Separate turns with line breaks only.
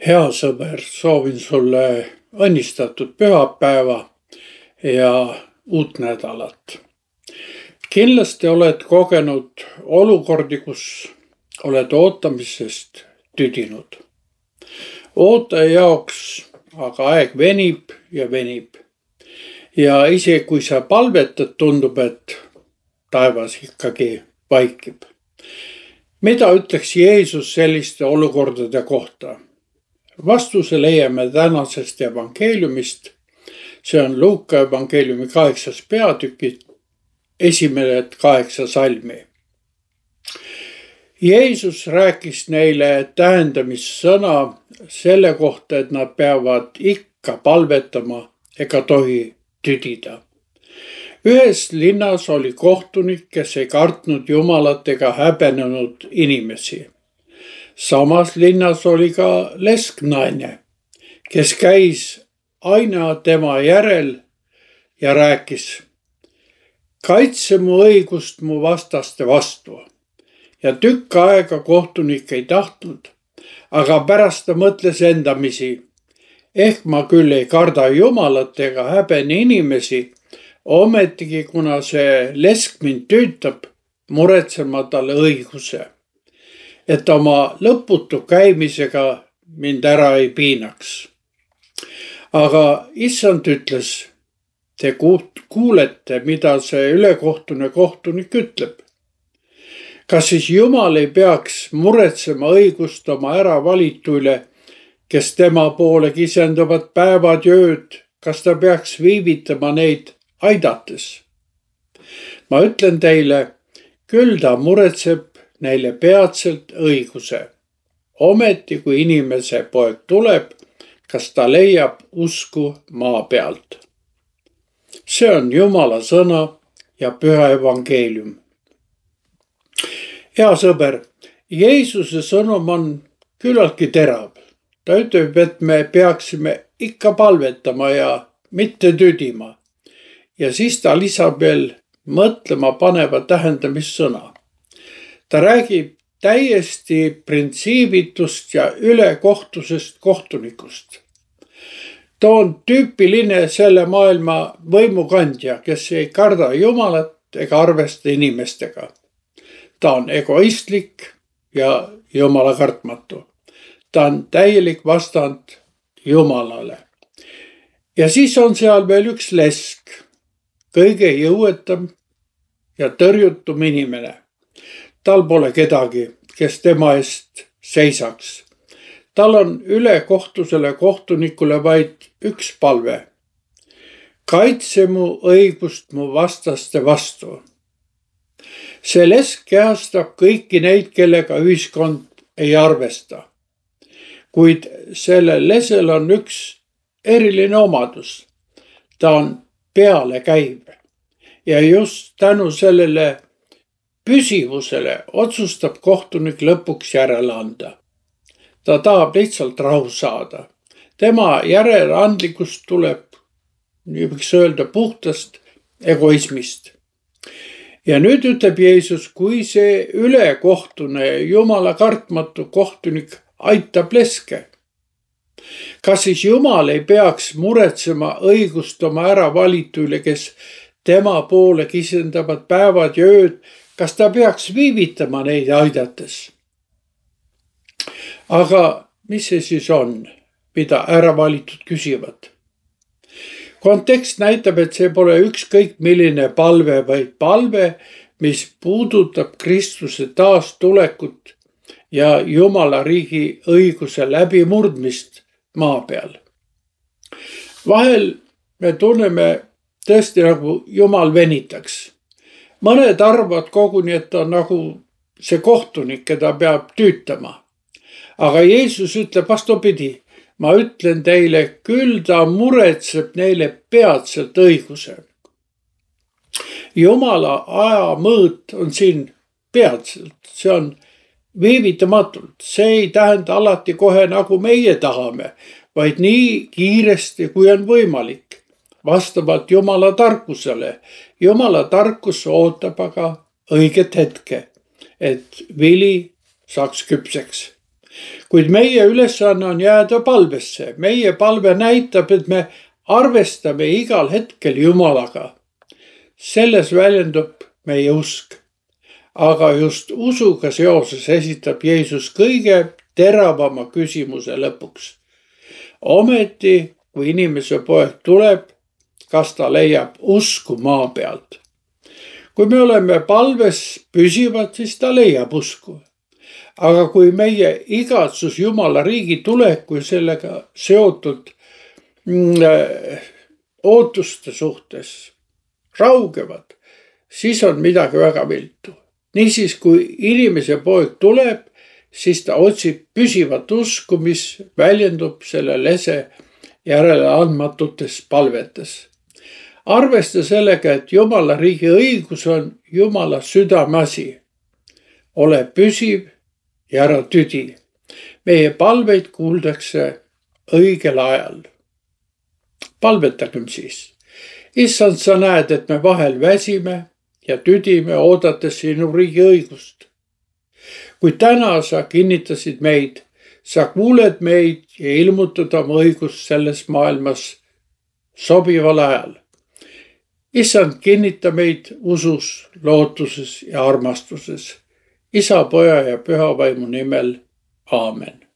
Hea sõber, soovin sulle õnnistatud pühapäeva ja uut nädalat. Kindlasti oled kogenud olukordi, kus oled ootamisest tüdinud. Ootaja jaoks aga aeg venib ja venib. Ja isegi kui sa palvetad, tundub, et taevas ikkagi vaikib. Mida ütleks Jeesus selliste olukordade kohta? Vastuse leiame tänasest evangeeliumist. See on Luuka evangeeliumi 8. peatükid, 1-8 salmi. Jeesus rääkis neile tähendamissõna selle kohta, et nad peavad ikka palvetama ega tohi tüdida. Ühes linnas oli kohtunik, kes ei kartnud Jumalat ega häbenenud inimesi. Samas linnas oli ka lesknaine, kes käis aina tema järel ja rääkis: kaitse mu õigust mu vastaste vastu. Ja tükk aega kohtunik ei tahtnud, aga pärast ta mõtles endamisi: ehk ma küll ei karda Jumalat ega häbene inimesi, ometigi kuna see lesk mind tüütab, muretsen ma talle õiguse, et oma lõputu käimisega mind ära ei piinaks. Aga issand ütles: te kuulete, mida see ülekohtune kohtunik ütleb. Kas siis Jumal ei peaks muretsema õigust oma äravalitule, kes tema poole kisenduvad päevad ja ööd? Kas ta peaks viivitama neid aidates? Ma ütlen teile, küll ta muretseb neile peatselt õiguse. Ometi kui inimese poeg tuleb, kas ta leiab usku maa pealt? See on Jumala sõna ja püha evangeelium. Hea sõber, Jeesuse sõnum on küllaltki terav. Ta ütleb, et me peaksime ikka palvetama ja mitte tüdima. Ja siis ta lisab veel mõtlema paneva tähendamissõna. Ta räägib täiesti printsiibitust ja ülekohtusest kohtunikust. Ta on tüüpiline selle maailma võimukandja, kes ei karda Jumalat ega arvesta inimestega. Ta on egoistlik ja Jumala kartmatu. Ta on täielik vastand Jumalale. Ja siis on seal veel üks lesk, kõige jõuetam ja tõrjutum inimene. Tal pole kedagi, kes tema eest seisaks. Tal on ülekohtusele kohtunikule vaid üks palve: kaitse mu õigust mu vastaste vastu. See lesk kehastab kõiki neid, kellega ühiskond ei arvesta. Kuid sellel lesel on üks eriline omadus. Ta on pealekäiv ja just tänu sellele püsivusele otsustab kohtunik lõpuks järele anda. Ta tahab lihtsalt rahu saada. Tema järeleandlikkus tuleb, nii võiks öelda, puhtast egoismist. Ja nüüd ütleb Jeesus, kui see ülekohtune Jumala kartmatu kohtunik aitab leske. Kas siis Jumal ei peaks muretsema õigust oma äravalitule, kes tema poole kisendavad päevad ja ööd? Kas ta peaks viivitama neid aidates? Aga mis see siis on, mida äravalitud küsivad? Kontekst näitab, et see pole ükskõik milline palve, vaid palve, mis puudutab Kristuse taastulekut ja Jumala riigi õiguse läbimurdmist maa peal. Vahel me tunneme tõesti nagu Jumal venitaks. Mõned arvavad koguni, et on nagu see kohtunik, keda peab tüütama. Aga Jeesus ütleb vastupidi: ma ütlen teile, küll ta muretseb neile peatselt õiguse. Jumala ajamõõt on siin peatselt, see on viivitamatult. See ei tähenda alati kohe nagu meie tahame, vaid nii kiiresti kui on võimalik, vastavalt Jumala tarkusele. Jumala tarkus ootab aga õiget hetke, et vili saaks küpseks. Kuid meie ülesanne on jääda palvesse. Meie palve näitab, et me arvestame igal hetkel Jumalaga. Selles väljendub meie usk. Aga just usuga seoses esitab Jeesus kõige teravama küsimuse lõpuks. Ometi, kui inimese poeg tuleb, kas ta leiab usku maa pealt? Kui me oleme palves püsivad, siis ta leiab usku. Aga kui meie igatsus Jumala riigi tuleku sellega seotud ootuste suhtes raugevad, siis on midagi väga viltu. Niisiis, kui inimese poeg tuleb, siis ta otsib püsivat usku, mis väljendub selle lese järeleandmatutes palvetes. Arvesta sellega, et Jumala riigi õigus on Jumala südameasi. Ole püsiv ja ära tüdi. Meie palveid kuuldakse õigel ajal. Palvetagem siis. Issand, sa näed, et me vahel väsime ja tüdime, oodates sinu riigi õigust. Kuid täna sa kinnitasid meid, sa kuuled meid ja ilmutad oma õigust selles maailmas sobival ajal. Issand, kinnita meid usus, lootuses ja armastuses. Isa, Poja ja Püha Vaimu nimel. Aamen.